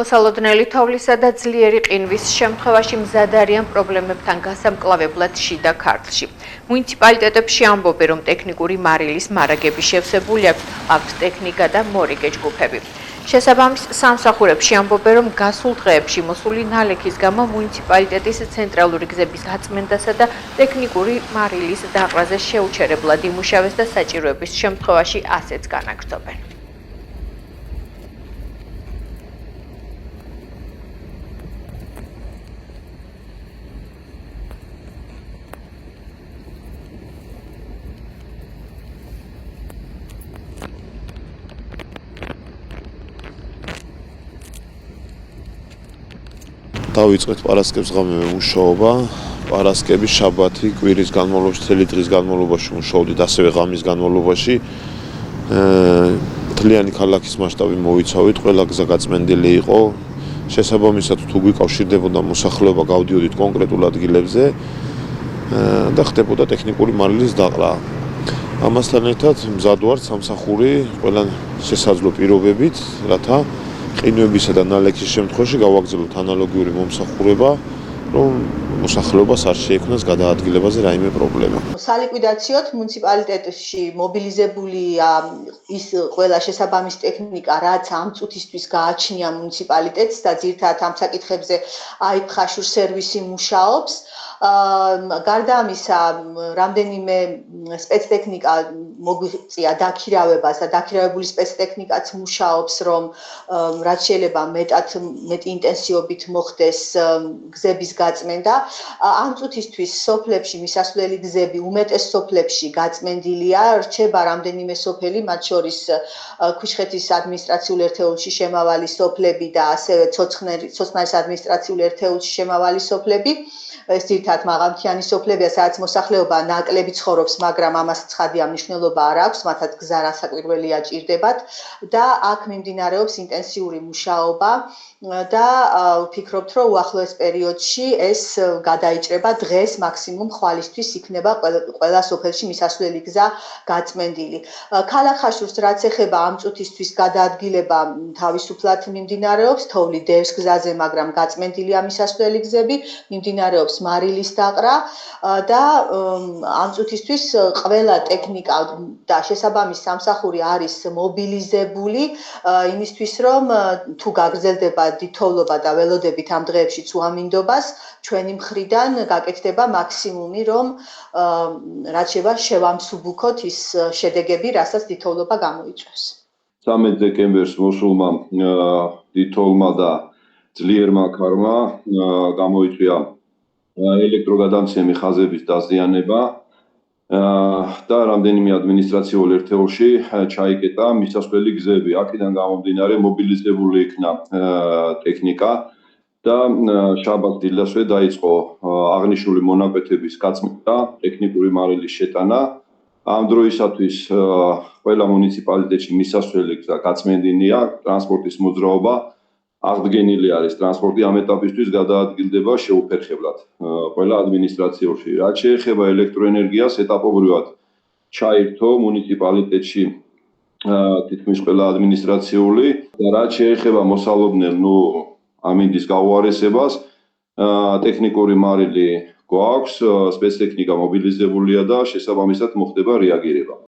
მოსალოდნელი თოვლისა და ძლიერი ყინვის შემთხვევაში მზად არიან პრობლემებთან გასამკლავებლად შიდა ქართლში. მუნიციპალიტეტებში ამბობენ, რომ ტექნიკური მარილის მარაგები შევსებული აქვთ ტექნიკა და მორიგე ჯგუფები. შესაბამის სამსახურებში ამბობენ, რომ გასულ დღეებში მოსული ნალექის გამო მუნიციპალიტეტის ცენტრალური გზების გაწმენდასა და ტექნიკური მარილის დაყრაზე შეუჩერებლად იმუშავეს და საჭიროების შემთხვევაში ასეც განაგრძობენ. დავიწყეთ პარასკევს ღამე მუშაობა. პარასკევი, შაბათი, კვირის განმავლობაში, მთელი დღის განმავლობაში მუშაობდით, ასევე ღამის განმავლობაში. მთლიანი ქალაქის მასშტაბი მოიცავით, ყველა გზა გაწმენდილი იყო. შესაბამისად, თუ გვიკავშირდებოდა მოსახლეობა, გავდიოდით კონკრეტულ ადგილებზე და ხდებოდა ტექნიკური მარილის დაყრა. ამასთან ერთად მზად ვართ სამსახური ყველა შესაძლო პირობებით, რათა ყინვებისა და ნალექის შემთხვევაში გავაგრძელოთ ანალოგიური მომსახურება, რომ მოსახლეობას არ შეექმნას გადაადგილებაზე რაიმე პრობლემა. სალიკვიდაციოდ მუნიციპალიტეტში მობილიზებულია ის ყველა შესაბამის ტექნიკა, რაც ამ წუთისთვის გააჩნია მუნიციპალიტეტს და ძირითადად ამ საკითხებზე აიფხაშურ სერვისი მუშაობს. გარდა ამისა, რამდენიმე სპეცტექნიკა მოგვიწია დაქირავებას და დაქირავებული სპეცტექნიკაც მუშაობს, რომ რაც შეიძლება მეტი ინტენსივობით მოხდეს გზების გაწმენდა. ამ წუთისთვის სოფლებში მისასვლელი გზები უმეტეს სოფლებში გაწმენდილია, რჩება რამდენიმე სოფელი, მათ შორის ქვიშხეთის ადმინისტრაციულ ერთეულში შემავალი სოფლები და ასევე ცოცხნარის ადმინისტრაციულ ერთეულში შემავალი სოფლები. ეს ძირითადად მაღალმთიანი სოფლებია, სადაც მოსახლეობა ნაკლები ცხოვრობს, მაგრამ ამას ცხადია მნიშვნელობა არ აქვს, მათაც გზა რასაკვირველია ჭირდებათ და აქ მიმდინარეობს ინტენსიური მუშაობა და ვფიქრობთ, რომ უახლოეს პერიოდში ეს გადაიჭრება, დღეს მაქსიმუმ ხვალისთვის იქნება ყველა სოფელში მისასვლელი გზა გაწმენდილი. ქალაქ ხაშურს რაც ეხება ამ წუთისთვის გადაადგილება თავისუფლად მიმდინარეობს, თოვლი დევს გზაზე, მაგრამ გაწმენდილია მისასვლელი გზები, მიმდინარეობს მარილის დაყრა და ამ წუთისთვის ყველა ტექნიკა და შესაბამის სამსახური არის მობილიზებული იმისთვის, რომ თუ გაგრძელდება დიდთოვლობა და ველოდებით ამ დღეებშიც უამინდობას, ჩვენი მხრიდან გაკეთდება მაქსიმუმი, რომ რაც შეიძლება შევამსუბუქოთ ის შედეგები, რასაც დიდთოვლობა გამოიწვევს. 13 დეკემბერს მოსულმა დიდთოვლმა და ძლიერმა ქარმა გამოიწვია ელექტროგადამცემი ხაზების დაზიანება და რამდენიმე ადმინისტრაციულ ერთეულში ჩაიკეტა მისასვლელი გზები. აქედან გამომდინარე მობილიზებული იქნა ტექნიკა და შაბათ დილასვე დაიწყო აღნიშნული მონაკვეთების გაწმენდა, ტექნიკური მარილის შეტანა. ამ დროისათვის ყველა მუნიციპალიტეტში მისასვლელი გზა გაწმენდილია, ტრანსპორტის მოძრაობა აღდგენილი არის, ტრანსპორტი ამ ეტაპისთვის გადაადგილდება შეუფერხებლად ყველა ადმინისტრაციაში. რაც შეეხება ელექტროენერგიას, ეტაპობრივად ჩაირთო მუნიციპალიტეტში თითქმის ყველა ადმინისტრაციული და რაც შეეხება მოსალოდნელ ამინდის გაუარესებას, ტექნიკური მარილი გვაქვს, სპეცტექნიკა მობილიზებულია და შესაბამისად მოხდება რეაგირება.